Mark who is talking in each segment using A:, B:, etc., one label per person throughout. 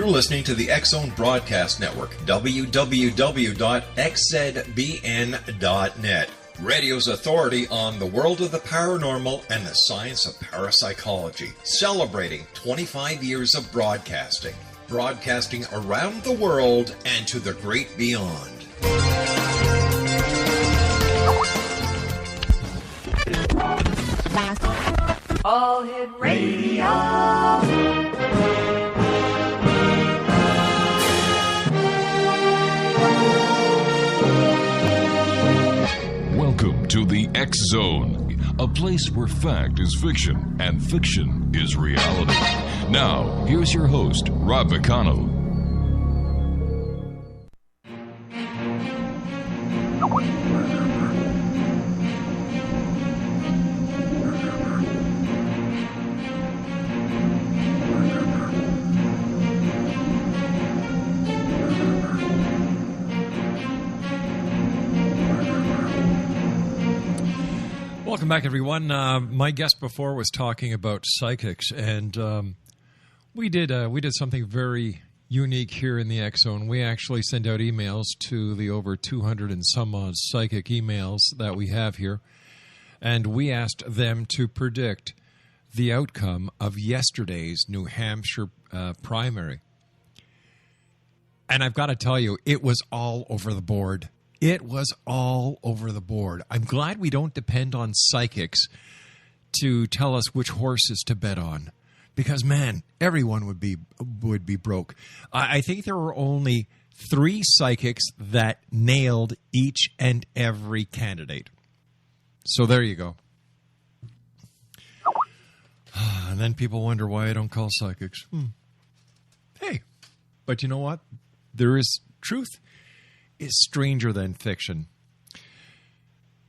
A: listening to the X-Zone Broadcast Network, www.xzbn.net. Radio's authority on the world of the paranormal and the science of parapsychology, celebrating 25 years of broadcasting. Broadcasting around the world and to the great beyond.
B: All Hit Radio.
C: Welcome to the X-Zone, a place where fact is fiction and fiction is reality. Now, here's your host, Rob McConnell.
D: Welcome back, everyone. My guest before was talking about psychics, and we did something very unique here in the X-Zone. We actually send out emails to the over 200 and some odd psychic emails that we have here, and we asked them to predict the outcome of yesterday's New Hampshire primary. And I've got to tell you, it was all over the board. It was all over the board. I'm glad we don't depend on psychics to tell us which horses to bet on, because, man, everyone would be broke. I think there were only 3 psychics that nailed each and every candidate. So there you go. And then people wonder why I don't call psychics. Hey, but you know what? There is truth is stranger than fiction.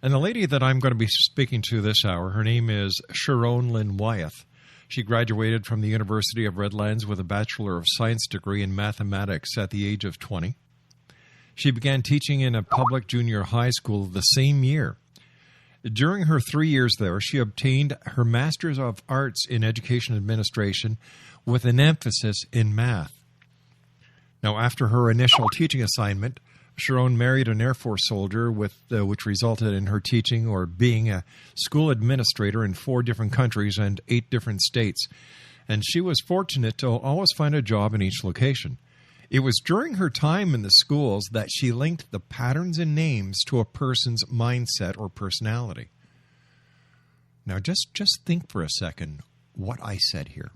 D: And the lady that I'm going to be speaking to this hour, her name is Sharón Lynn Wyeth. She graduated from the University of Redlands with a Bachelor of Science degree in mathematics at the age of 20. She began teaching in a public junior high school the same year. During her 3 years there, she obtained her Master's of Arts in Education Administration with an emphasis in math. Now, after her initial teaching assignment, Sharón married an Air Force soldier, which resulted in her teaching or being a school administrator in 4 different countries and 8 different states. And she was fortunate to always find a job in each location. It was during her time in the schools that she linked the patterns and names to a person's mindset or personality. Now, just think for a second what I said here.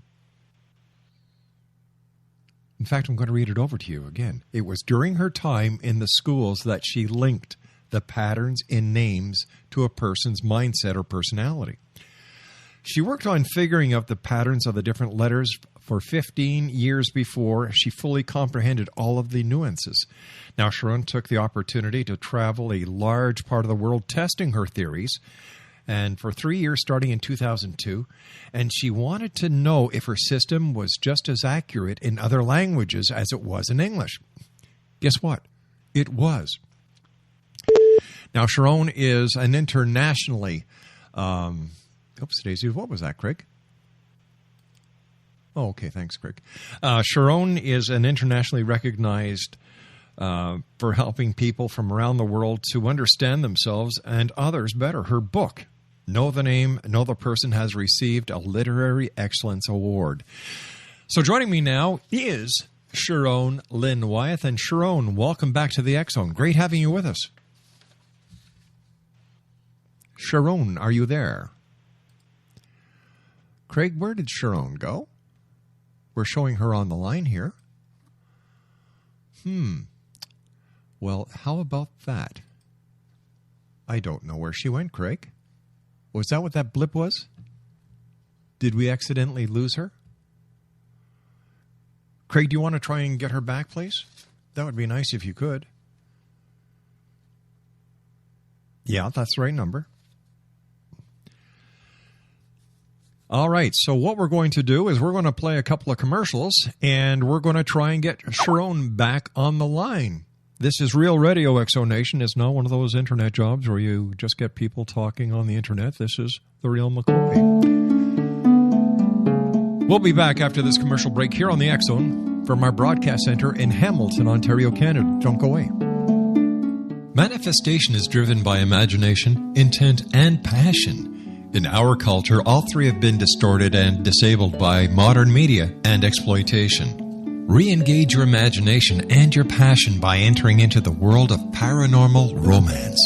D: In fact, I'm going to read it over to you again. It was during her time in the schools that she linked the patterns in names to a person's mindset or personality. She worked on figuring out the patterns of the different letters for 15 years before she fully comprehended all of the nuances. Now, Sharon took the opportunity to travel a large part of the world testing her theories, and for 3 years starting in 2002, and she wanted to know if her system was just as accurate in other languages as it was in English. Guess what? It was. Now, Sharón is an internationally... oops, Daisy, what was that, Craig? Oh, okay, thanks, Craig. Sharón is an internationally recognized for helping people from around the world to understand themselves and others better. Her book, Know the Name, Know the Person, has received a Literary Excellence Award. So joining me now is Sharón Lynn Wyeth. And Sharón, welcome back to the X-Zone. Great having you with us. Sharón, are you there? Craig, where did Sharón go? We're showing her on the line here. Well, how about that? I don't know where she went, Craig. Was that what that blip was? Did we accidentally lose her? Craig, do you want to try and get her back, please? That would be nice if you could. Yeah, that's the right number. All right, so what we're going to do is we're going to play a couple of commercials, and we're going to try and get Sharón back on the line. This is Real Radio, X-Zone Nation. It's not one of those internet jobs where you just get people talking on the internet. This is the real McCoy. We'll be back after this commercial break here on the X-Zone. from our broadcast center in Hamilton, Ontario, Canada. Don't go away. Manifestation is driven by imagination, intent, and passion. In our culture, all three have been distorted and disabled by modern media and exploitation. Re-engage your imagination and your passion by entering into the world of paranormal romance.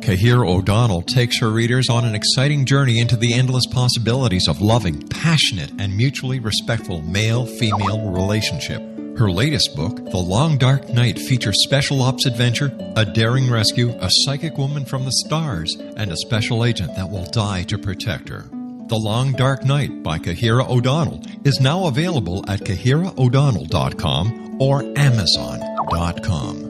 D: Kahira O'Donnell takes her readers on an exciting journey into the endless possibilities of loving, passionate, and mutually respectful male-female relationship. Her latest book, The Long Dark Night, features special ops adventure, a daring rescue, a psychic woman from the stars, and a special agent that will die to protect her. The Long Dark Night by Kahira O'Donnell is now available at KahiraO'Donnell.com or Amazon.com.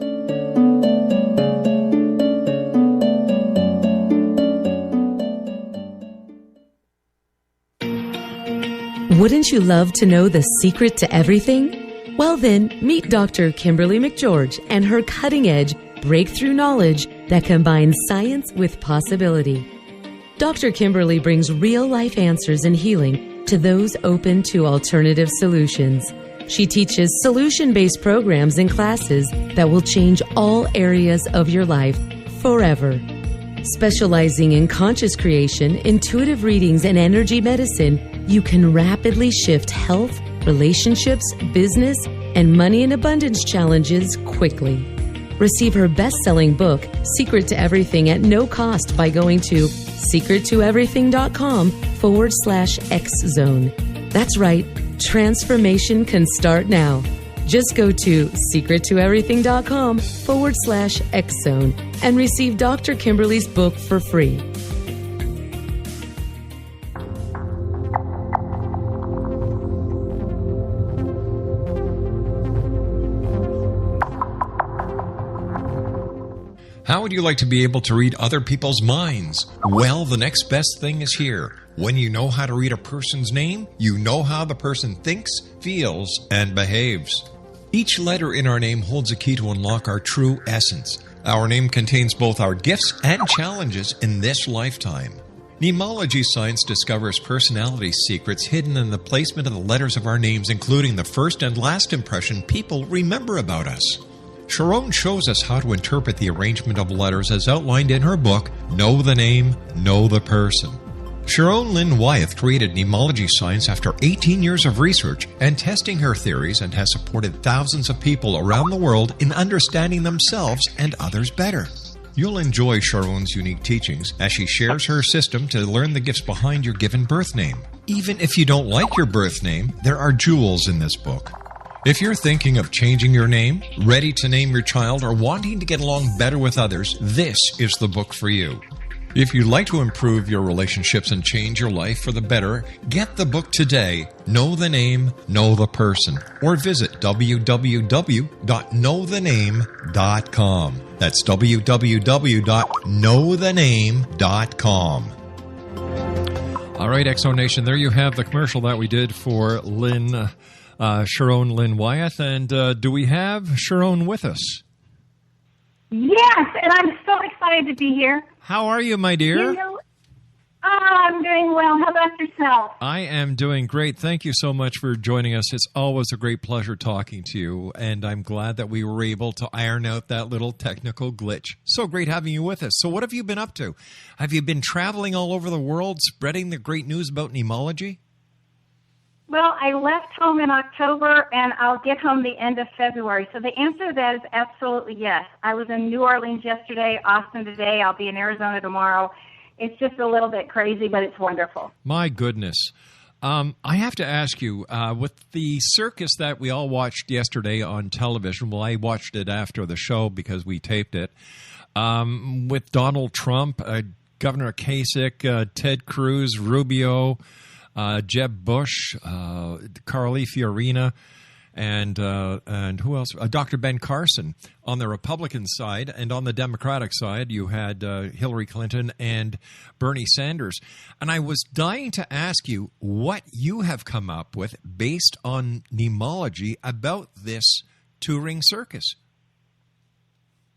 E: Wouldn't you love to know the secret to everything? Well then, meet Dr. Kimberly McGeorge and her cutting-edge breakthrough knowledge that combines science with possibility. Dr. Kimberly brings real-life answers and healing to those open to alternative solutions. She teaches solution-based programs and classes that will change all areas of your life forever. Specializing in conscious creation, intuitive readings, and energy medicine, you can rapidly shift health, relationships, business, and money in abundance challenges quickly. Receive her best-selling book, Secret to Everything, at no cost by going to secrettoeverything.com/X-Zone. That's right, transformation can start now. Just go to secrettoeverything.com/X-Zone and receive Dr. Kimberly's book for free.
D: How would you like to be able to read other people's minds? Well, the next best thing is here. When you know how to read a person's name, you know how the person thinks, feels, and behaves. Each letter in our name holds a key to unlock our true essence. Our name contains both our gifts and challenges in this lifetime. Nuancology science discovers personality secrets hidden in the placement of the letters of our names, including the first and last impression people remember about us. Sharón shows us how to interpret the arrangement of letters as outlined in her book, Know the Name, Know the Person. Sharon Lynn Wyeth created nuancology science after 18 years of research and testing her theories, and has supported thousands of people around the world in understanding themselves and others better. You'll enjoy Sharon's unique teachings as she shares her system to learn the gifts behind your given birth name. Even if you don't like your birth name, there are jewels in this book. If you're thinking of changing your name, ready to name your child, or wanting to get along better with others, this is the book for you. If you'd like to improve your relationships and change your life for the better, get the book today, Know the Name, Know the Person, or visit www.knowthename.com. That's www.knowthename.com. All right, Exo Nation, there you have the commercial that we did for Lynn, Sharon Lynn Wyeth. And do we have Sharón with us?
F: Yes, and I'm so excited to be here.
D: How are you, my dear?
F: You know, I'm doing well. How about yourself?
D: I am doing great. Thank you so much for joining us. It's always a great pleasure talking to you, and I'm glad that we were able to iron out that little technical glitch. So great having you with us. So what have you been up to? Have you been traveling all over the world, spreading the great news about nuancology?
F: Well, I left home in October, and I'll get home the end of February. So the answer to that is absolutely yes. I was in New Orleans yesterday, Austin today. I'll be in Arizona tomorrow. It's just a little bit crazy, but it's wonderful.
D: My goodness. I have to ask you, with the circus that we all watched yesterday on television, well, I watched it after the show because we taped it, with Donald Trump, Governor Kasich, Ted Cruz, Rubio, Jeb Bush, Carly Fiorina, and who else? Dr. Ben Carson on the Republican side, and on the Democratic side, you had Hillary Clinton and Bernie Sanders. And I was dying to ask you what you have come up with based on nuancology about this two-ring circus.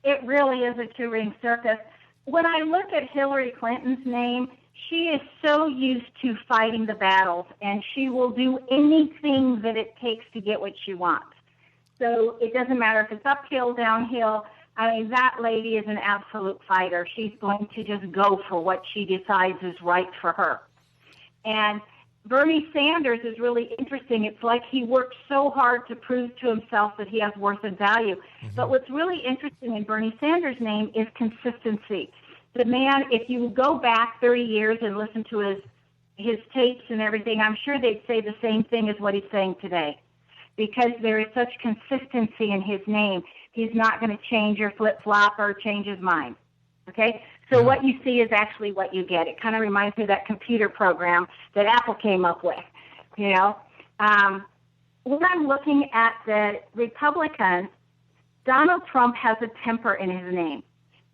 F: It really is a two-ring circus. When I look at Hillary Clinton's name, she is so used to fighting the battles, and she will do anything that it takes to get what she wants. So it doesn't matter if it's uphill, downhill. I mean, that lady is an absolute fighter. She's going to just go for what she decides is right for her. And Bernie Sanders is really interesting. It's like he worked so hard to prove to himself that he has worth and value. Mm-hmm. But what's really interesting in Bernie Sanders' name is consistency. The man, if you go back 30 years and listen to his tapes and everything, I'm sure they'd say the same thing as what he's saying today, because there is such consistency in his name. He's not going to change or flip-flop or change his mind. Okay? So what you see is actually what you get. It kind of reminds me of that computer program that Apple came up with, you know. When I'm looking at the Republicans, Donald Trump has a temper in his name.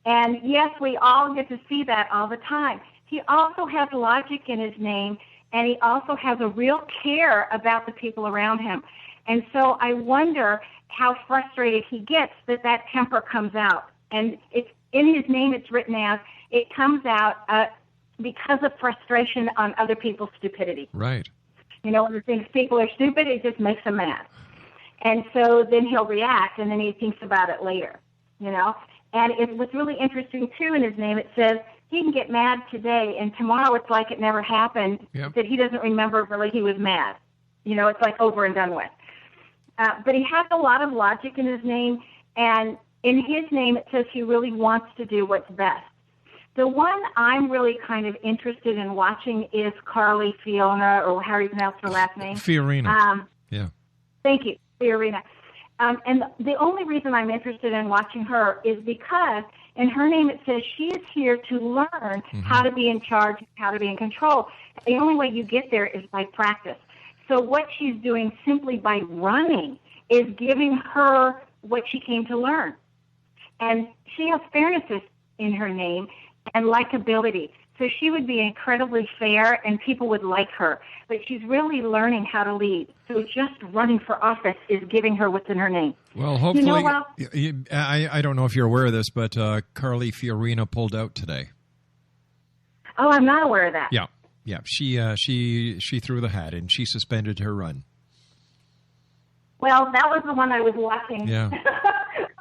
F: And, yes, we all get to see that all the time. He also has logic in his name, and he also has a real care about the people around him. And so I wonder how frustrated he gets that temper comes out. And it's in his name, it's written as, it comes out because of frustration on other people's stupidity.
D: Right.
F: You know, when he thinks people are stupid, it just makes him mad. And so then he'll react, and then he thinks about it later, you know. And what's really interesting, too, in his name, it says he can get mad today, and tomorrow it's like it never happened, that he doesn't remember really he was mad. You know, it's like over and done with. But he has a lot of logic in his name, and in his name it says he really wants to do what's best. The one I'm really kind of interested in watching is Carly Fiorina, or how do you pronounce her last name?
D: Fiorina.
F: Thank you, Fiorina. And the only reason I'm interested in watching her is because in her name it says she is here to learn how to be in charge, how to be in control. The only way you get there is by practice. So what she's doing simply by running is giving her what she came to learn. And she has fairness in her name and likability. So she would be incredibly fair and people would like her. But she's really learning how to lead. So just running for office is giving her what's in her name.
D: Well, hopefully,
F: you know,
D: I don't know if you're aware of this, but Carly Fiorina pulled out today.
F: Oh, I'm not aware of that.
D: Yeah, she threw the hat and she suspended her run.
F: Well, that was the one I was watching.
D: Yeah.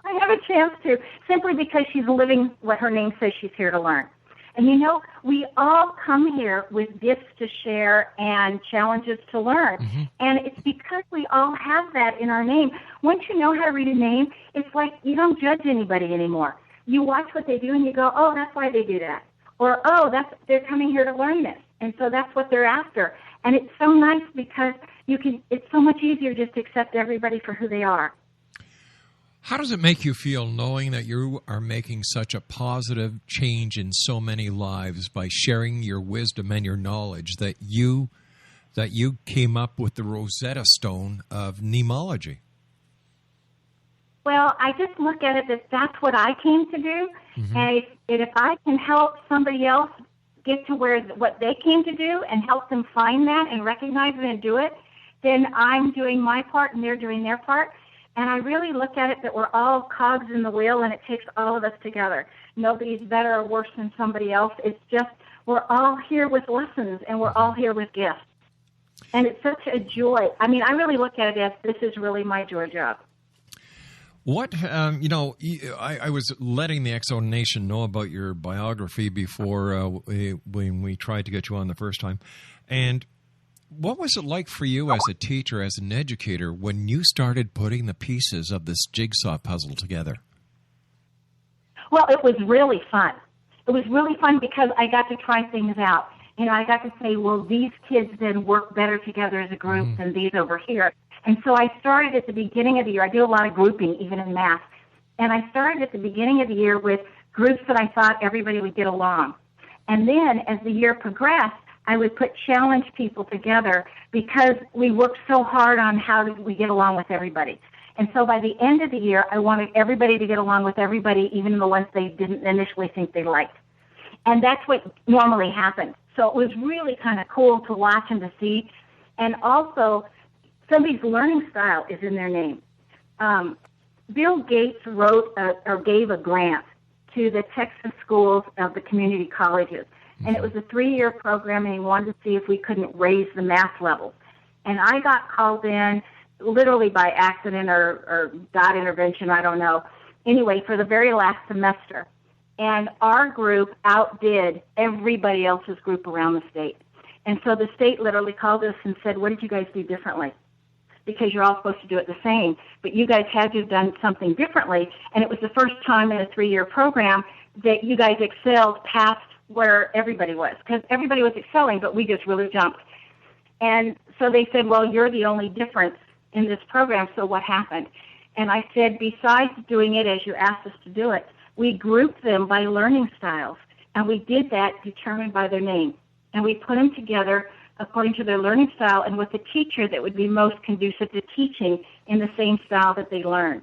F: I have a chance to, simply because she's living what her name says she's here to learn. And, you know, we all come here with gifts to share and challenges to learn. Mm-hmm. And it's because we all have that in our name. Once you know how to read a name, it's like you don't judge anybody anymore. You watch what they do and you go, oh, that's why they do that. Or, oh, they're coming here to learn this. And so that's what they're after. And it's so nice because it's so much easier just to accept everybody for who they are.
D: How does it make you feel knowing that you are making such a positive change in so many lives by sharing your wisdom and your knowledge that you came up with the Rosetta Stone of nemology?
F: Well, I just look at it that that's what I came to do. Mm-hmm. And if I can help somebody else get to what they came to do and help them find that and recognize it and do it, then I'm doing my part and they're doing their part. And I really look at it that we're all cogs in the wheel and it takes all of us together. Nobody's better or worse than somebody else. It's just we're all here with lessons and we're all here with gifts. And it's such a joy. I mean, I really look at it as this is really my joy job.
D: What, I was letting the X Zone Nation know about your biography before when we tried to get you on the first time. And what was it like for you as a teacher, as an educator, when you started putting the pieces of this jigsaw puzzle together?
F: Well, it was really fun. It was really fun because I got to try things out. You know, I got to say, well, these kids then work better together as a group than these over here. And so I started at the beginning of the year. I do a lot of grouping, even in math. And I started at the beginning of the year with groups that I thought everybody would get along. And then as the year progressed, I would challenge people together because we worked so hard on how do we get along with everybody. And so by the end of the year, I wanted everybody to get along with everybody, even the ones they didn't initially think they liked. And that's what normally happens. So it was really kind of cool to watch and to see. And also, somebody's learning style is in their name. Bill Gates gave a grant to the Texas schools of the community colleges. And it was a 3-year program, and he wanted to see if we couldn't raise the math levels. And I got called in literally by accident or God intervention, I don't know. Anyway, for the very last semester. And our group outdid everybody else's group around the state. And so the state literally called us and said, what did you guys do differently? Because you're all supposed to do it the same, but you guys had to have done something differently. And it was the first time in a 3-year program that you guys excelled past where everybody was. Because everybody was excelling, but we just really jumped. And so they said, well, you're the only difference in this program, so what happened? And I said, besides doing it as you asked us to do it, we grouped them by learning styles, and we did that determined by their name. And we put them together according to their learning style and with the teacher that would be most conducive to teaching in the same style that they learned.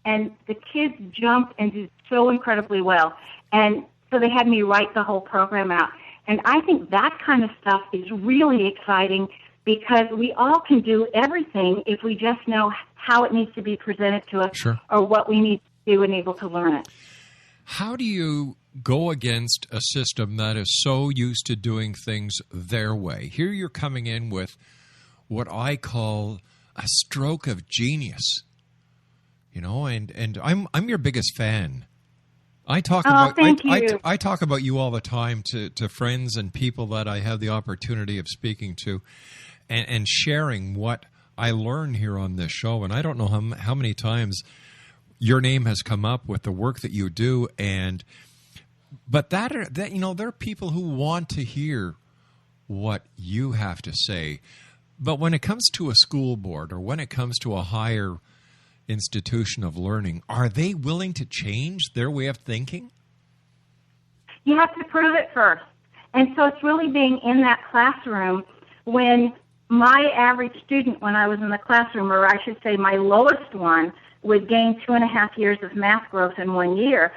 F: And the kids jumped and did so incredibly well. And so they had me write the whole program out. And I think that kind of stuff is really exciting because we all can do everything if we just know how it needs to be presented to us
D: Sure.
F: or what we need to do and able to learn it.
D: How do you go against a system that is so used to doing things their way? Here you're coming in with what I call a stroke of genius, and I'm your biggest fan. I talk
F: thank you.
D: I talk about you all the time to friends and people that I have the opportunity of speaking to, and sharing what I learn here on this show. And I don't know how many times your name has come up with the work that you do, but there are people who want to hear what you have to say. But when it comes to a school board or when it comes to a higher institution of learning, are they willing to change their way of thinking?
F: You have to prove it first. And so it's really being in that classroom when my average student, when I was in the classroom, or I should say my lowest one, would gain 2.5 years of math growth in 1 year,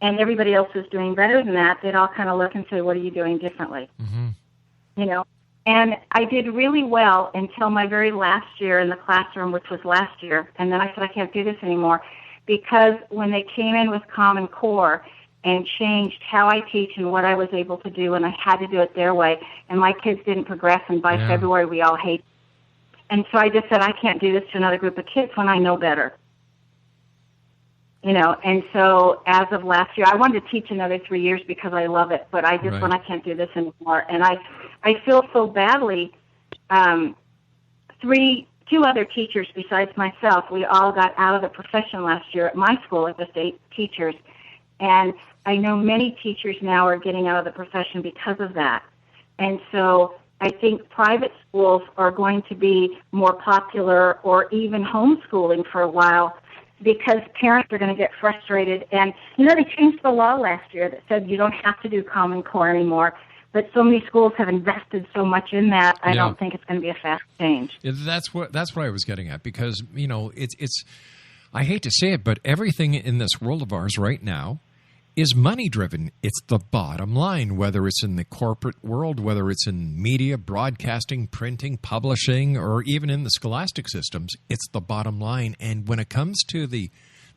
F: and everybody else was doing better than that, they'd all kind of look and say, what are you doing differently? Mm-hmm. And I did really well until my very last year in the classroom, which was last year, and then I said, I can't do this anymore, because when they came in with Common Core and changed how I teach and what I was able to do, and I had to do it their way, and my kids didn't progress, and by February we all hate. And so I just said, I can't do this to another group of kids when I know better. And so as of last year, I wanted to teach another 3 years because I love it, but I just went, I can't do this anymore. And I feel so badly. 2 other teachers besides myself, we all got out of the profession last year at my school at the state teachers. And I know many teachers now are getting out of the profession because of that. And so I think private schools are going to be more popular, or even homeschooling for a while, because parents are going to get frustrated. And, they changed the law last year that said you don't have to do Common Core anymore. But so many schools have invested so much in that, I don't think it's going to be a fast change.
D: That's what I was getting at, because, it's I hate to say it, but everything in this world of ours right now is money-driven. It's the bottom line, whether it's in the corporate world, whether it's in media, broadcasting, printing, publishing, or even in the scholastic systems. It's the bottom line. And when it comes to the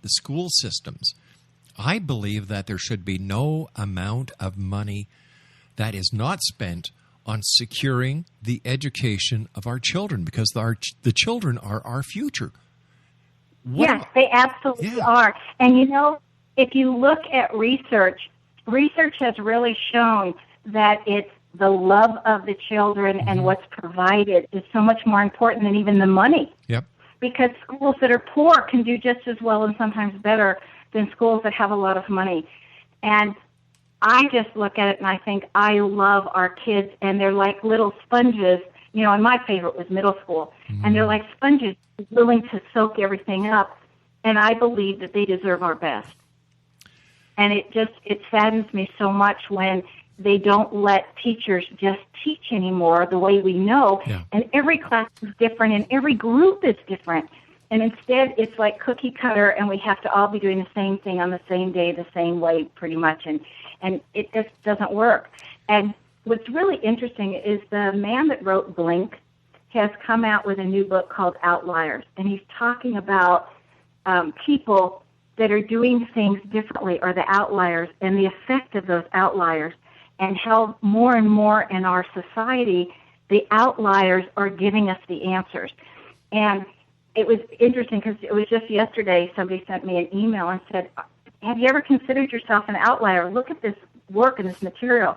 D: school systems, I believe that there should be no amount of money that is not spent on securing the education of our children, because the children are our future.
F: Yes, they absolutely are. And if you look at research has really shown that it's the love of the children and what's provided is so much more important than even the money.
D: Yep.
F: Because schools that are poor can do just as well and sometimes better than schools that have a lot of money. And I just look at it and I think I love our kids, and they're like little sponges. And my favorite was middle school. And they're like sponges, willing to soak everything up. And I believe that they deserve our best. And it saddens me so much when they don't let teachers just teach anymore the way we know. Yeah. And every class is different and every group is different. And instead it's like cookie cutter, and we have to all be doing the same thing on the same day, the same way pretty much. And it just doesn't work. And what's really interesting is the man that wrote Blink has come out with a new book called Outliers. And he's talking about people that are doing things differently, or the outliers, and the effect of those outliers, and how more and more in our society, the outliers are giving us the answers. And it was interesting because it was just yesterday somebody sent me an email and said, have you ever considered yourself an outlier? Look at this work and this material.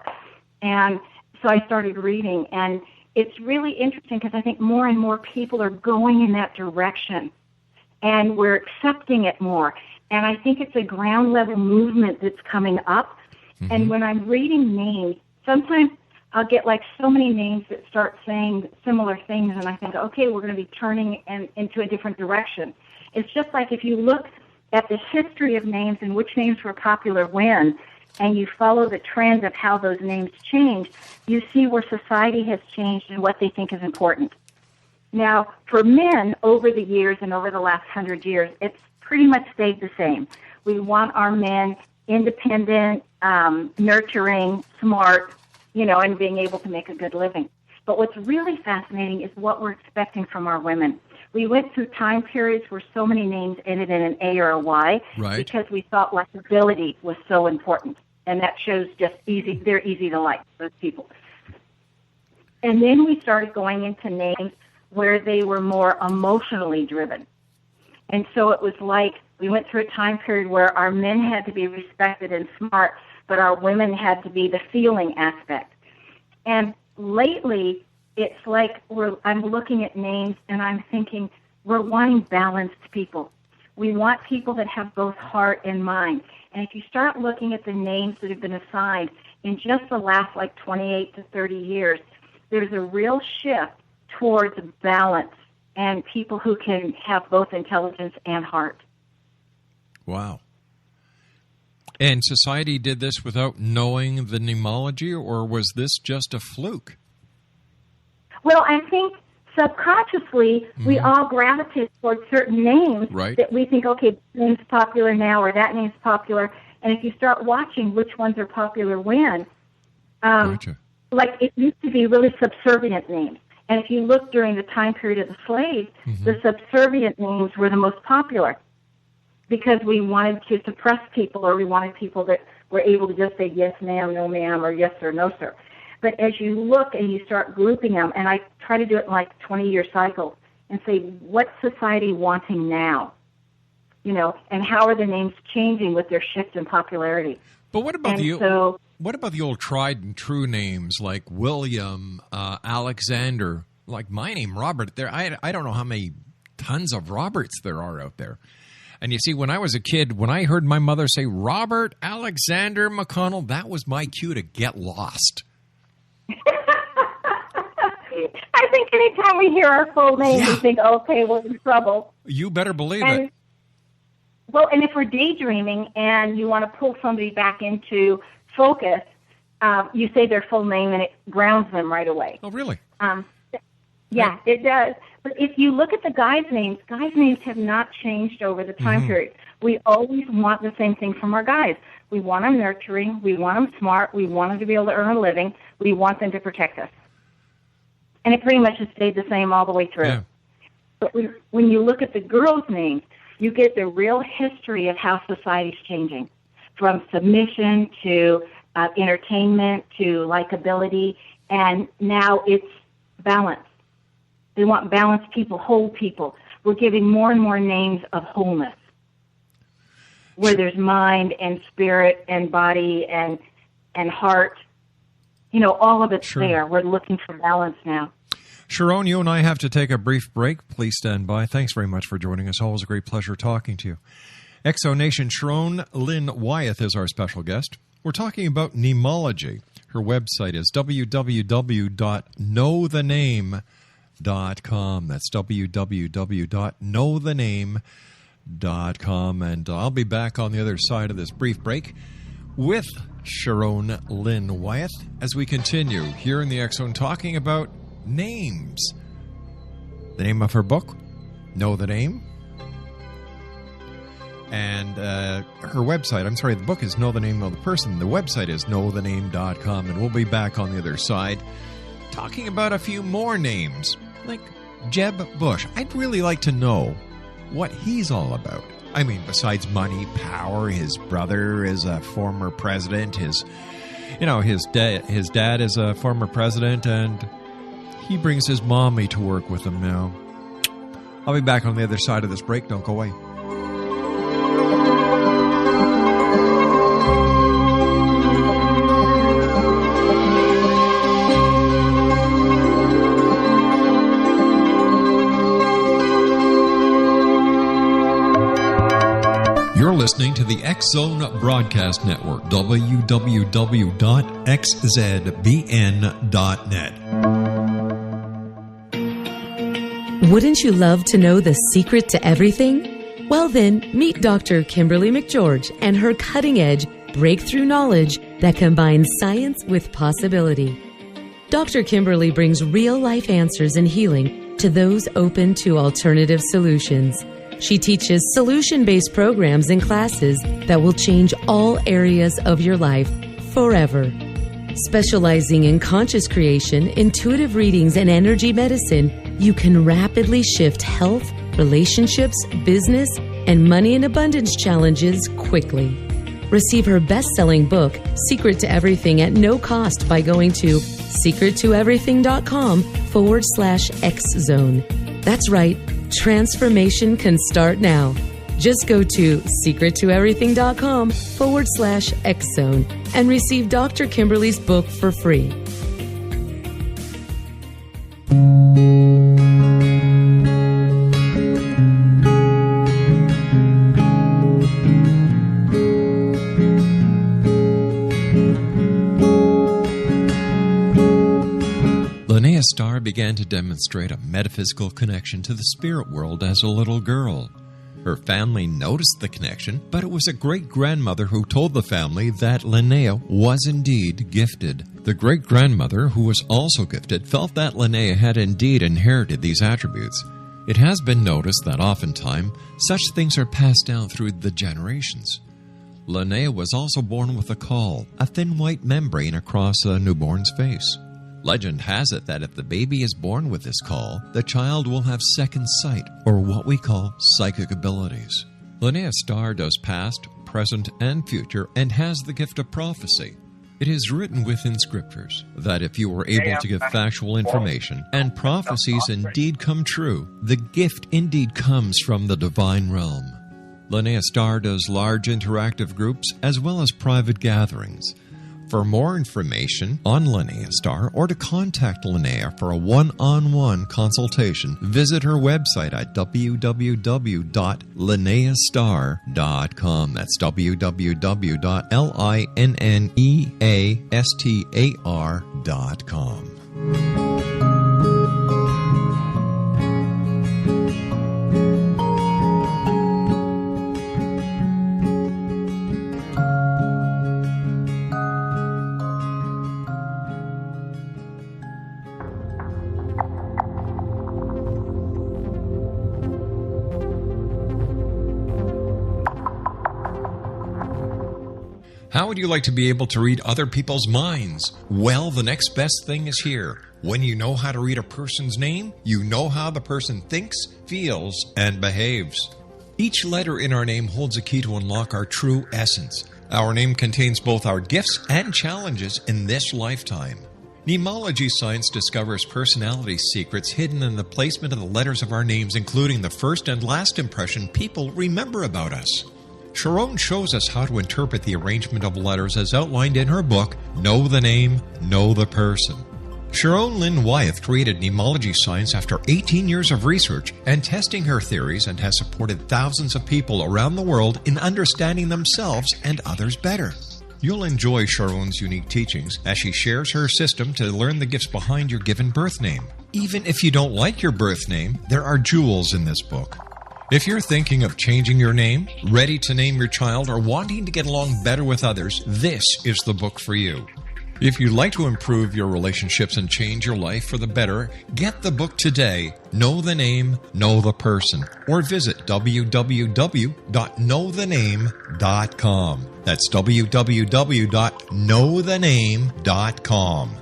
F: And so I started reading, and it's really interesting because I think more and more people are going in that direction, and we're accepting it more. And I think it's a ground level movement that's coming up. Mm-hmm. And when I'm reading names, sometimes I'll get like so many names that start saying similar things, and I think, okay, we're going to be turning into a different direction. It's just like if you look at the history of names and which names were popular when, and you follow the trend of how those names change, you see where society has changed and what they think is important. Now, for men, over the years and over the last 100 years, it's pretty much stayed the same. We want our men independent, nurturing, smart, and being able to make a good living. But what's really fascinating is what we're expecting from our women. We went through time periods where so many names ended in an A or a Y because we thought likability was so important. And that shows just they're easy to like, those people. And then we started going into names where they were more emotionally driven. And so it was like we went through a time period where our men had to be respected and smart, but our women had to be the feeling aspect. And lately, it's like I'm looking at names and I'm thinking we're wanting balanced people. We want people that have both heart and mind. And if you start looking at the names that have been assigned in just the last 28 to 30 years, there's a real shift towards balance and people who can have both intelligence and heart.
D: Wow. And society did this without knowing the nemology, or was this just a fluke?
F: Well, I think subconsciously we all gravitate towards certain names that we think, okay, this name's popular now or that name's popular. And if you start watching which ones are popular when, like it used to be really subservient names. And if you look during the time period of the slaves, the subservient names were the most popular because we wanted to suppress people, or we wanted people that were able to just say yes, ma'am, no, ma'am, or yes, sir, no, sir. But as you look and you start grouping them, and I try to do it in 20-year cycles, and say, what's society wanting now? And how are the names changing with their shift in popularity?
D: But what about what about the old tried and true names like William, Alexander, like my name, Robert? I don't know how many tons of Roberts there are out there. And you see, when I was a kid, when I heard my mother say Robert Alexander McConnell, that was my cue to get lost.
F: I think anytime we hear our full name, we think, okay, we're in trouble.
D: You better believe it.
F: Well, and if we're daydreaming and you want to pull somebody back into focus, you say their full name and it grounds them right away.
D: Oh, really?
F: Yeah, it does. But if you look at the guys' names have not changed over the time period. We always want the same thing from our guys. We want them nurturing. We want them smart. We want them to be able to earn a living. We want them to protect us. And it pretty much has stayed the same all the way through. Yeah. But when you look at the girls' names, you get the real history of how society's changing, from submission to entertainment to likability, and now it's balance. They want balanced people, whole people. We're giving more and more names of wholeness, where there's mind and spirit and body and heart. All of it's there. We're looking for balance now.
D: Sharón, you and I have to take a brief break. Please stand by. Thanks very much for joining us. Always a great pleasure talking to you. Exo Nation, Sharón Lynn Wyeth is our special guest. We're talking about nemology. Her website is www.knowthename.com. That's www.knowthename.com. And I'll be back on the other side of this brief break with Sharón Lynn Wyeth as we continue here in the X Zone talking about names. The name of her book, Know the Name. And her website, the book is Know the Name, Know the Person. The website is knowthename.com. And we'll be back on the other side talking about a few more names, like Jeb Bush. I'd really like to know what he's all about. I mean, besides money, power, his brother is a former president, his dad is a former president, and he brings his mommy to work with him now. I'll be back on the other side of this break. Don't go away. You're listening to the X-Zone Broadcast Network, www.xzbn.net.
E: Wouldn't you love to know the secret to everything? Well then, meet Dr. Kimberly McGeorge and her cutting-edge, breakthrough knowledge that combines science with possibility. Dr. Kimberly brings real-life answers and healing to those open to alternative solutions. She teaches solution-based programs and classes that will change all areas of your life forever. Specializing in conscious creation, intuitive readings, and energy medicine, you can rapidly shift health, relationships, business, and money and abundance challenges quickly. Receive her best-selling book, Secret to Everything, at no cost by going to secrettoeverything.com/X-Zone. That's right. Transformation can start now. Just go to secrettoeverything.com/X-Zone and receive Dr. Kimberly's book for free.
D: Starr began to demonstrate a metaphysical connection to the spirit world as a little girl. Her family noticed the connection, but it was a great-grandmother who told the family that Linnea was indeed gifted. The great-grandmother, who was also gifted, felt that Linnea had indeed inherited these attributes. It has been noticed that oftentimes such things are passed down through the generations. Linnea was also born with a caul, a thin white membrane across a newborn's face. Legend has it that if the baby is born with this caul, the child will have second sight, or what we call psychic abilities. Linnea Starr does past, present, and future, and has the gift of prophecy. It is written within scriptures that if you are able to give factual information, and prophecies indeed come true, the gift indeed comes from the divine realm. Linnea Starr does large interactive groups as well as private gatherings. For more information on Linnea Starr or to contact Linnea for a one-on-one consultation, visit her website at www.linneastar.com. That's www.linneastar.com. How would you like to be able to read other people's minds? Well, the next best thing is here. When you know how to read a person's name, you know how the person thinks, feels, and behaves. Each letter in our name holds a key to unlock our true essence. Our name contains both our gifts and challenges in this lifetime. Numerology science discovers personality secrets hidden in the placement of the letters of our names, including the first and last impression people remember about us. Sharón shows us how to interpret the arrangement of letters as outlined in her book, Know the Name, Know the Person. Sharon Lynn Wyeth created numerology science after 18 years of research and testing her theories, and has supported thousands of people around the world in understanding themselves and others better. You'll enjoy Sharon's unique teachings as she shares her system to learn the gifts behind your given birth name. Even if you don't like your birth name, there are jewels in this book. If you're thinking of changing your name, ready to name your child, or wanting to get along better with others, this is the book for you. If you'd like to improve your relationships and change your life for the better, get the book today, Know the Name, Know the Person, or visit www.knowthename.com. That's www.knowthename.com.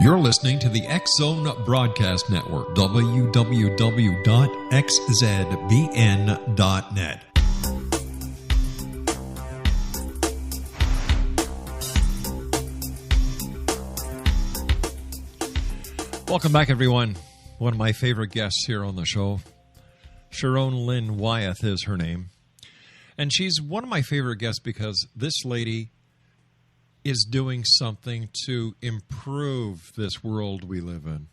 D: You're listening to the X-Zone Broadcast Network, www.xzbn.net. Welcome back, everyone. One of my favorite guests here on the show. Sharón Lynn Wyeth is her name. And she's one of my favorite guests because this lady is doing something to improve this world we live in.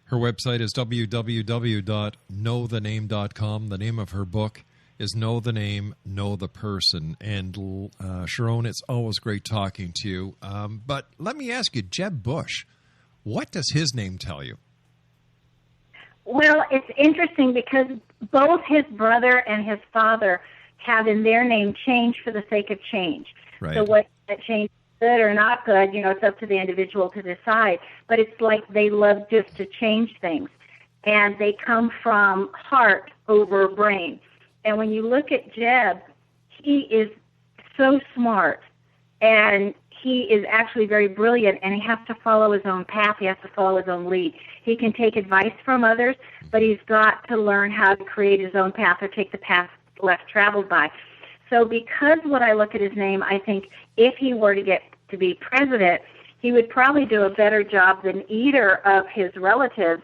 D: Her website is www.knowthename.com. The name of her book is Know the Name, Know the Person. And Sharón, it's always great talking to you. But let me ask you, Jeb Bush, what does his name tell you?
F: Well, it's interesting because both his brother and his father have in their name change for the sake of change.
D: Right.
F: So what that change is good or not good, it's up to the individual to decide. But it's like they love just to change things. And they come from heart over brain. And when you look at Jeb, he is so smart. And he is actually very brilliant, and he has to follow his own path. He has to follow his own lead. He can take advice from others, but he's got to learn how to create his own path or take the path less traveled by. So because when I look at his name, I think if he were to get to be president, he would probably do a better job than either of his relatives,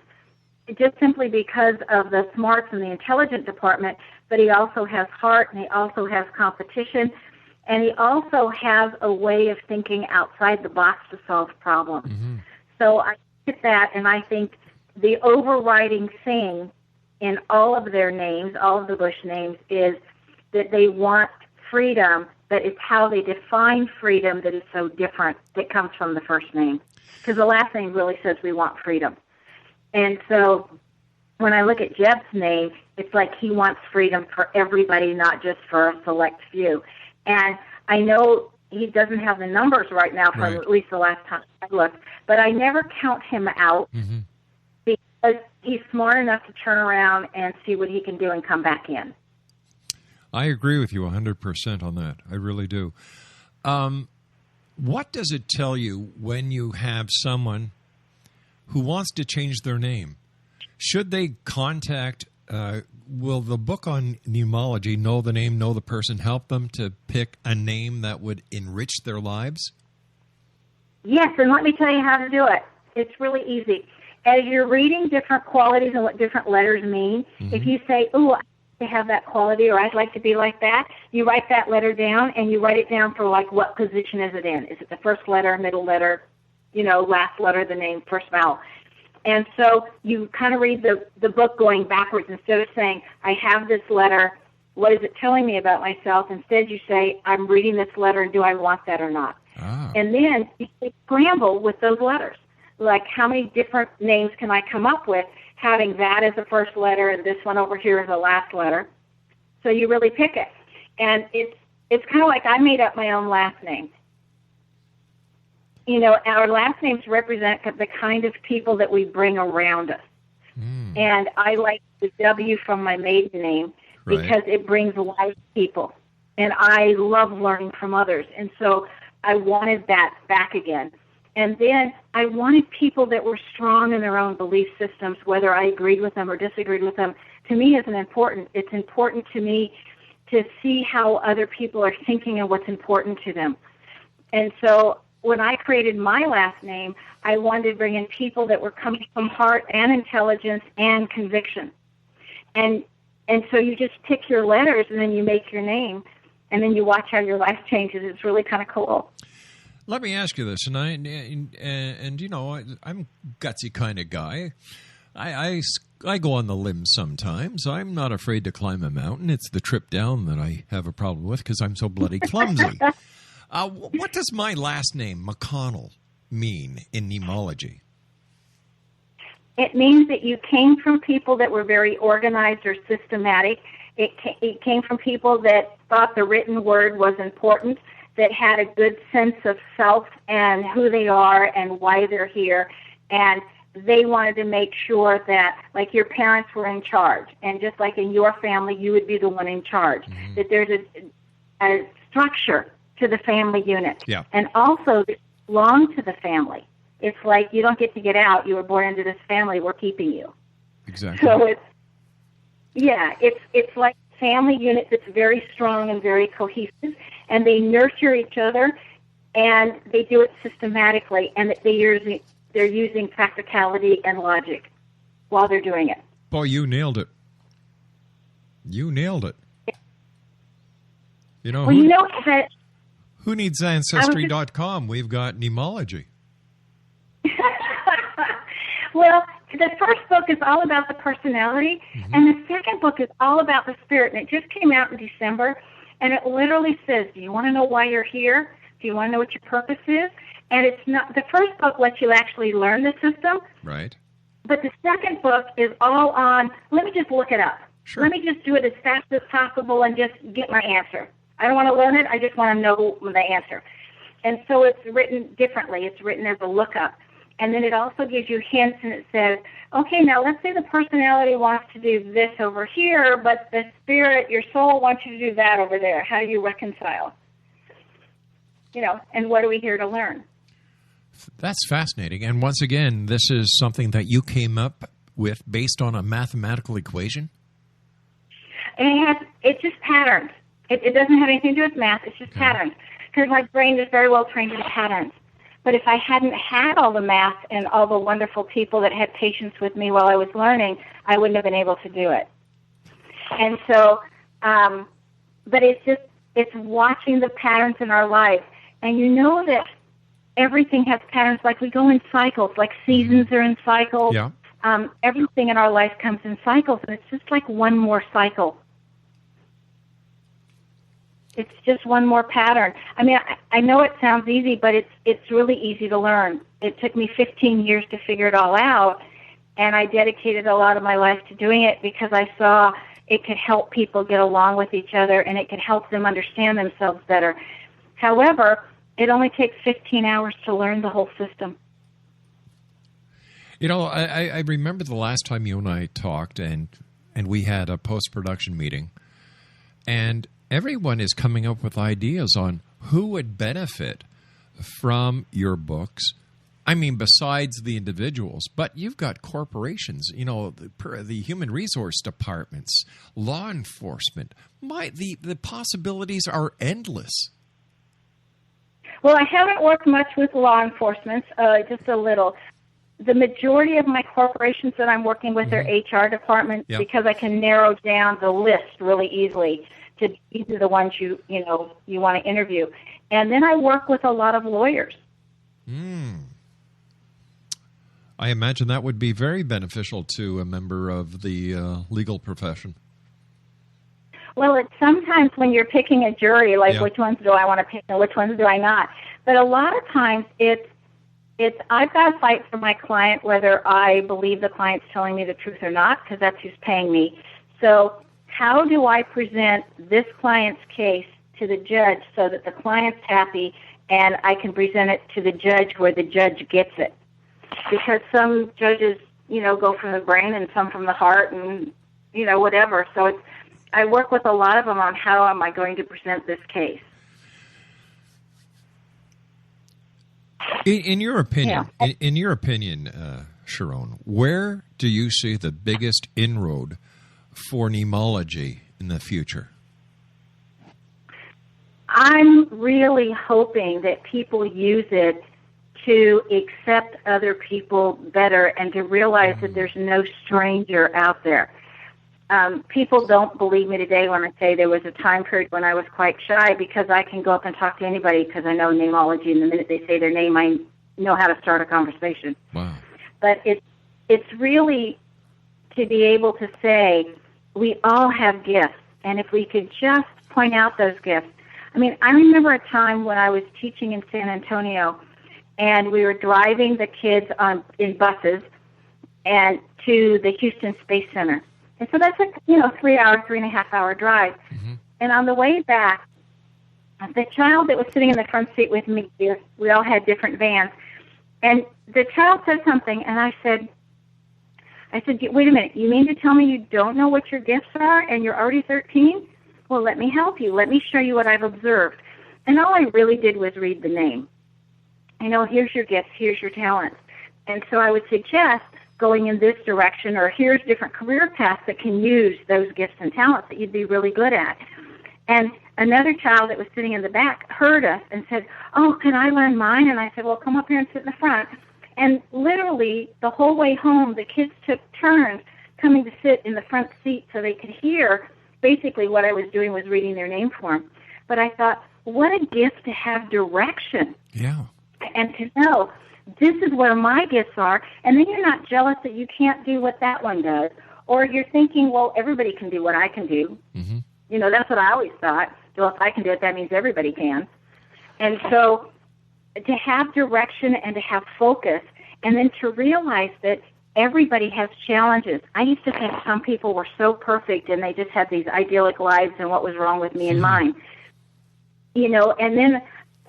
F: just simply because of the smarts and the intelligence department, but he also has heart, and he also has competition, and he also has a way of thinking outside the box to solve problems. Mm-hmm. So I look at that, and I think the overriding thing in all of their names, all of the Bush names, is that they want freedom, but it's how they define freedom that is so different that comes from the first name. Because the last name really says we want freedom. And so when I look at Jeb's name, it's like he wants freedom for everybody, not just for a select few. And I know he doesn't have the numbers right now from at least the last time I looked, but I never count him out because he's smart enough to turn around and see what he can do and come back in.
D: I agree with you 100% on that. I really do. What does it tell you when you have someone who wants to change their name? Should they contact... will the book on numerology, Know the Name, Know the Person, help them to pick a name that would enrich their lives?
F: Yes, and let me tell you how to do it. It's really easy. As you're reading different qualities and what different letters mean, if you say, ooh, I'd like to have that quality or I'd like to be like that, you write that letter down, and you write it down for, like, what position is it in? Is it the first letter, middle letter, last letter of the name, first vowel? And so you kind of read the book going backwards. Instead of saying, I have this letter, what is it telling me about myself? Instead you say, I'm reading this letter, and do I want that or not? Ah. And then you scramble with those letters. Like, how many different names can I come up with, having that as the first letter and this one over here as the last letter? So you really pick it. And it's kind of like I made up my own last name. Our last names represent the kind of people that we bring around us. And I like the W from my maiden name because it brings wise people. And I love learning from others. And so I wanted that back again. And then I wanted people that were strong in their own belief systems, whether I agreed with them or disagreed with them. To me, it's important to me to see how other people are thinking and what's important to them. And so when I created my last name, I wanted to bring in people that were coming from heart and intelligence and conviction. And so you just pick your letters, and then you make your name, and then you watch how your life changes. It's really kind of cool.
D: Let me ask you this, and I'm a gutsy kind of guy. I go on the limb sometimes. I'm not afraid to climb a mountain. It's the trip down that I have a problem with because I'm so bloody clumsy. What does my last name, McConnell, mean in numerology?
F: It means that you came from people that were very organized or systematic. It came from people that thought the written word was important, that had a good sense of self and who they are and why they're here. And they wanted to make sure that, like, your parents were in charge. And just like in your family, you would be the one in charge. That there's a structure to the family unit. Yeah. And also they belong to the family. It's like you don't get to get out. You were born into this family. We're keeping you.
D: Exactly.
F: So it's like a family unit that's very strong and very cohesive, and they nurture each other, and they do it systematically, and they they're using practicality and logic while they're doing it.
D: Boy, you nailed it. You nailed it. You know,
F: Well, you know that...
D: Who needs Ancestry.com? We've got nemology.
F: Well, the first book is all about the personality, and the second book is all about the spirit, and it just came out in December, and it literally says, do you want to know why you're here? Do you want to know what your purpose is? And it's not, the first book lets you actually learn the system.
D: Right.
F: But the second book is all on, let me just look it up.
D: Sure.
F: Let me just do it as fast as possible and just get my answer. I don't want to learn it. I just want to know the answer. And so it's written differently. It's written as a lookup. And then it also gives you hints, and it says, okay, now let's say the personality wants to do this over here, but the spirit, your soul, wants you to do that over there. How do you reconcile? You know, and what are we here to learn?
D: That's fascinating. And once again, this is something that you came up with based on a mathematical equation?
F: And it's just patterns. It doesn't have anything to do with math. It's just patterns. Because my brain is very well trained in patterns. But if I hadn't had all the math and all the wonderful people that had patience with me while I was learning, I wouldn't have been able to do it. And so, but it's watching the patterns in our life. And you know that everything has patterns, like we go in cycles, like seasons are in cycles.
D: Yeah.
F: Everything in our life comes in cycles, and it's just like one more cycle. It's just one more pattern. I mean, I know it sounds easy, but it's really easy to learn. It took me 15 years to figure it all out, and I dedicated a lot of my life to doing it because I saw it could help people get along with each other, and it could help them understand themselves better. However, it only takes 15 hours to learn the whole system.
D: You know, I remember the last time you and I talked, and we had a post-production meeting, and everyone is coming up with ideas on who would benefit from your books. I mean, besides the individuals, but you've got corporations, you know, the human resource departments, law enforcement. The possibilities are endless.
F: Well, I haven't worked much with law enforcement, just a little. The majority of my corporations that I'm working with are HR departments because I can narrow down the list really easily to these are the ones you want to interview. And then I work with a lot of lawyers.
D: I imagine that would be very beneficial to a member of the legal profession.
F: Well, it's sometimes when you're picking a jury, like which ones do I want to pick and which ones do I not. But a lot of times it's I've got to fight for my client whether I believe the client's telling me the truth or not, because that's who's paying me. So how do I present this client's case to the judge so that the client's happy and I can present it to the judge where the judge gets it? Because some judges, go from the brain and some from the heart and, whatever. So I work with a lot of them on how am I going to present this case.
D: In your opinion, Sharón, where do you see the biggest inroad for nemology in the future?
F: I'm really hoping that people use it to accept other people better and to realize that there's no stranger out there. People don't believe me today when I say there was a time period when I was quite shy because I can go up and talk to anybody because I know namology, and the minute they say their name, I know how to start a conversation.
D: Wow.
F: But it's really to be able to say we all have gifts, and if we could just point out those gifts. I mean, I remember a time when I was teaching in San Antonio, and we were driving the kids in buses and to the Houston Space Center. And so that's 3.5 hour drive. Mm-hmm. And on the way back, the child that was sitting in the front seat with me, we all had different vans, and the child said something, and I said, wait a minute, you mean to tell me you don't know what your gifts are and you're already 13? Well, let me help you. Let me show you what I've observed. And all I really did was read the name. Here's your gifts, here's your talents. And so I would suggest going in this direction, or here's different career paths that can use those gifts and talents that you'd be really good at. And another child that was sitting in the back heard us and said, oh, can I learn mine? And I said, well, come up here and sit in the front. And literally the whole way home, the kids took turns coming to sit in the front seat so they could hear basically what I was doing was reading their name for them. But I thought, what a gift to have direction.
D: Yeah.
F: And to know this is where my gifts are. And then you're not jealous that you can't do what that one does. Or you're thinking, well, everybody can do what I can do.
D: Mm-hmm.
F: You know, that's what I always thought. Well, if I can do it, that means everybody can. And so to have direction and to have focus, and then to realize that everybody has challenges. I used to think some people were so perfect and they just had these idyllic lives and what was wrong with me and mine. You know, and then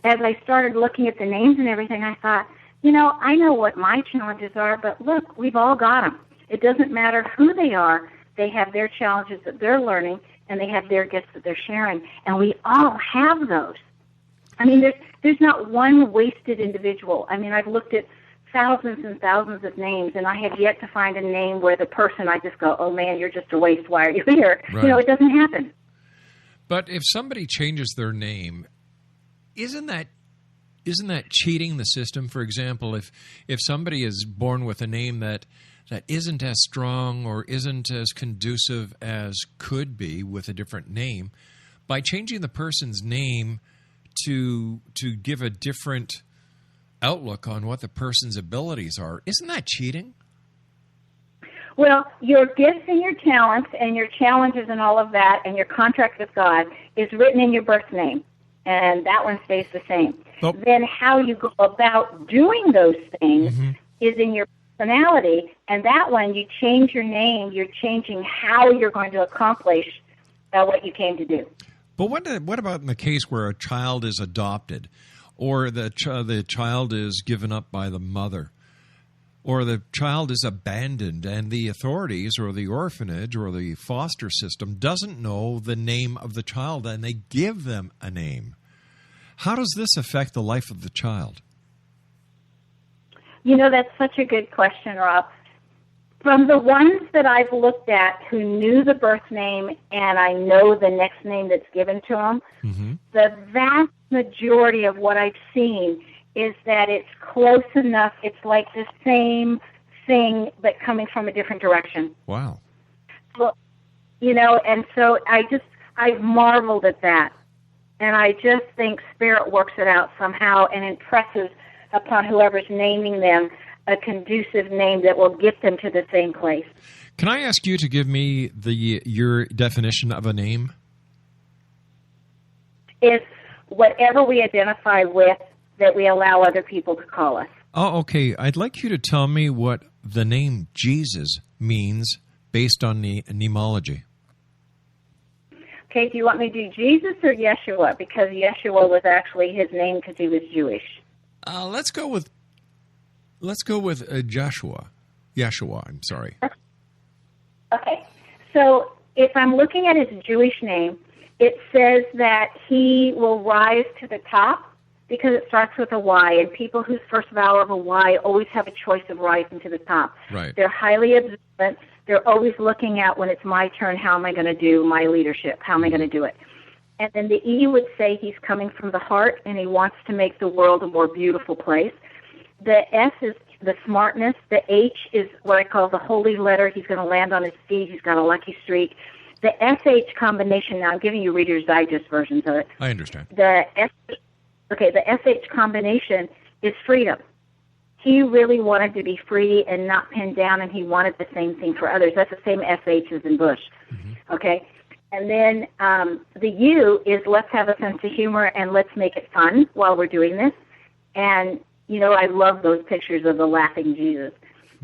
F: as I started looking at the names and everything, I thought, you know, I know what my challenges are, but look, we've all got them. It doesn't matter who they are. They have their challenges that they're learning, and they have their gifts that they're sharing, and we all have those. I mean, there's not one wasted individual. I mean, I've looked at thousands and thousands of names, and I have yet to find a name where the person I just go, oh, man, you're just a waste. Why are you here?
D: Right.
F: You know, it doesn't happen.
D: But if somebody changes their name, isn't that cheating the system? For example, if somebody is born with a name that isn't as strong or isn't as conducive as could be with a different name, by changing the person's name to give a different outlook on what the person's abilities are, isn't that cheating?
F: Well, your gifts and your talents and your challenges and all of that and your contract with God is written in your birth name, and that one stays the same.
D: Oh.
F: Then how you go about doing those things is in your personality, and that one, you change your name, you're changing how you're going to accomplish what you came to do.
D: But what about in the case where a child is adopted, or the child is given up by the mother, or the child is abandoned and the authorities or the orphanage or the foster system doesn't know the name of the child and they give them a name? How does this affect the life of the child?
F: You know, that's such a good question, Rob. From the ones that I've looked at who knew the birth name and I know the next name that's given to them, the vast majority of what I've seen is that it's close enough. It's like the same thing, but coming from a different direction.
D: Wow.
F: Well, you know, and so I've marveled at that. And I just think Spirit works it out somehow and impresses upon whoever's naming them a conducive name that will get them to the same place.
D: Can I ask you to give me your definition of a name?
F: It's whatever we identify with that we allow other people to call us.
D: Oh, okay. I'd like you to tell me what the name Jesus means based on the nemology.
F: Okay, do you want me to do Jesus or Yeshua? Because Yeshua was actually his name because he was Jewish.
D: Let's go with Joshua. Yeshua, I'm sorry.
F: Okay, so if I'm looking at his Jewish name, it says that he will rise to the top because it starts with a Y, and people whose first vowel of a Y always have a choice of rising to the top.
D: Right.
F: They're highly observant. They're always looking at when it's my turn, how am I going to do my leadership? How am I going to do it? And then the E would say he's coming from the heart, and he wants to make the world a more beautiful place. The S is the smartness. The H is what I call the holy letter. He's going to land on his feet. He's got a lucky streak. The SH combination, now I'm giving you Reader's Digest versions of it.
D: I understand.
F: The SH combination is freedom. He really wanted to be free and not pinned down, and he wanted the same thing for others. That's the same SH as in Bush. Okay? And then the U is let's have a sense of humor and let's make it fun while we're doing this. And, you know, I love those pictures of the laughing Jesus.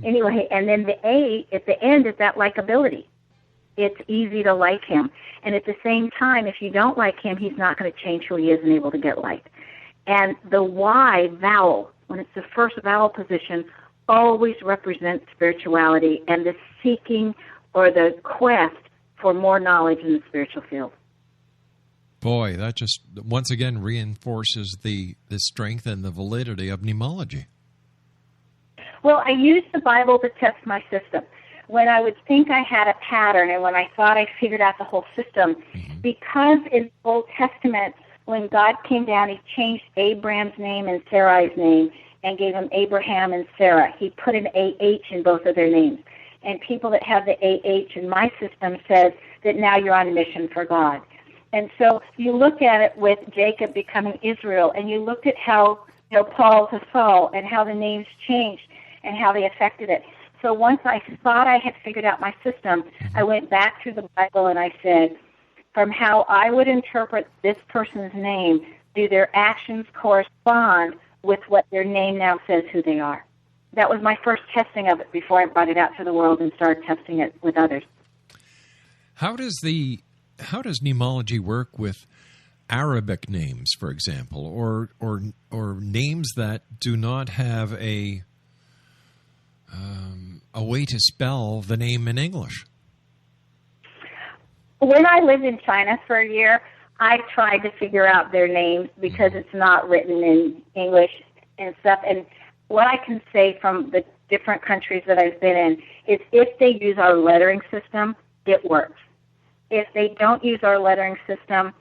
F: Anyway, and then the A at the end is that likability. It's easy to like him. And at the same time, if you don't like him, he's not going to change who he is and able to get liked. And the Y vowel, when it's the first vowel position, always represents spirituality and the seeking or the quest for more knowledge in the spiritual field.
D: Boy, that just once again reinforces the strength and the validity of nemology.
F: Well, I use the Bible to test my system. When I would think I had a pattern and when I thought I figured out the whole system, because in the Old Testament, when God came down, he changed Abraham's name and Sarai's name, and gave them Abraham and Sarah. He put an AH in both of their names. And people that have the AH in my system says that now you're on a mission for God. And so you look at it with Jacob becoming Israel, and you looked at how, Paul to Saul, and how the names changed and how they affected it. So once I thought I had figured out my system, I went back through the Bible and I said, from how I would interpret this person's name, do their actions correspond with what their name now says who they are? That was my first testing of it before I brought it out to the world and started testing it with others.
D: How does nemology work with Arabic names, for example, or names that do not have a way to spell the name in English?
F: When I lived in China for a year, I tried to figure out their names because it's not written in English and stuff. And what I can say from the different countries that I've been in is if they use our lettering system, it works. If they don't use our lettering system,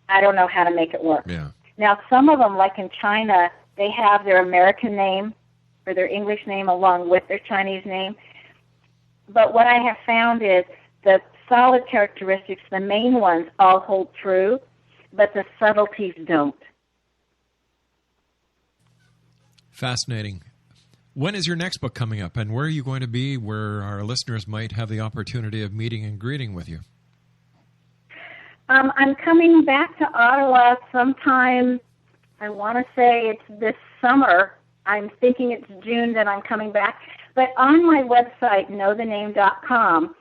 F: I don't know how to make it work.
D: Yeah.
F: Now, some of them, like in China, they have their American name or their English name along with their Chinese name. But what I have found is the solid characteristics, the main ones, all hold true, but the subtleties don't.
D: Fascinating. When is your next book coming up, and where are you going to be where our listeners might have the opportunity of meeting and greeting with you?
F: I'm coming back to Ottawa sometime, I want to say it's this summer. I'm thinking it's June that I'm coming back. But on my website, knowthename.com,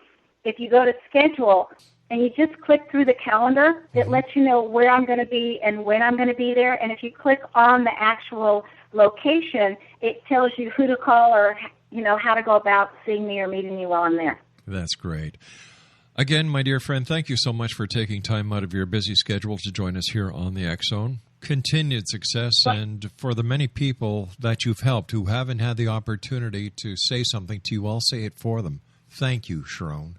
F: if you go to schedule and you just click through the calendar, it lets you know where I'm going to be and when I'm going to be there. And if you click on the actual location, it tells you who to call or, how to go about seeing me or meeting me while I'm there.
D: That's great. Again, my dear friend, thank you so much for taking time out of your busy schedule to join us here on the X Zone. Continued success, and for the many people that you've helped who haven't had the opportunity to say something to you, I'll say it for them. Thank you, Sharón.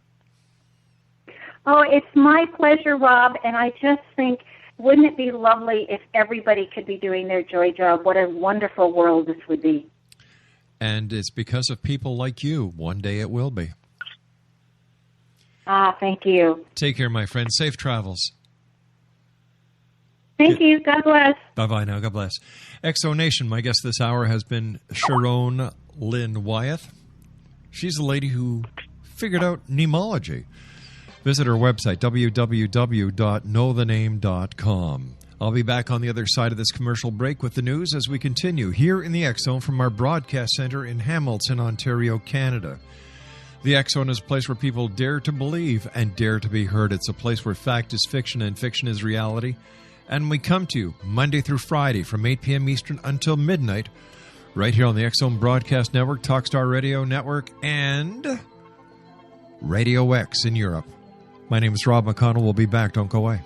F: Oh, it's my pleasure, Rob, and I just think, wouldn't it be lovely if everybody could be doing their joy job? What a wonderful world this would be.
D: And it's because of people like you. One day it will be.
F: Thank you.
D: Take care, my friend. Safe travels.
F: Thank you. God bless.
D: Bye-bye now. God bless. XO Nation, my guest this hour has been Sharón Lynn Wyeth. She's the lady who figured out nemology. Visit her website, www.knowthename.com. I'll be back on the other side of this commercial break with the news as we continue here in the X Zone from our broadcast center in Hamilton, Ontario, Canada. The X Zone is a place where people dare to believe and dare to be heard. It's a place where fact is fiction and fiction is reality. And we come to you Monday through Friday from 8 p.m. Eastern until midnight, right here on the X Zone Broadcast Network, Talkstar Radio Network, and Radio X in Europe. My name is Rob McConnell. We'll be back. Don't go away.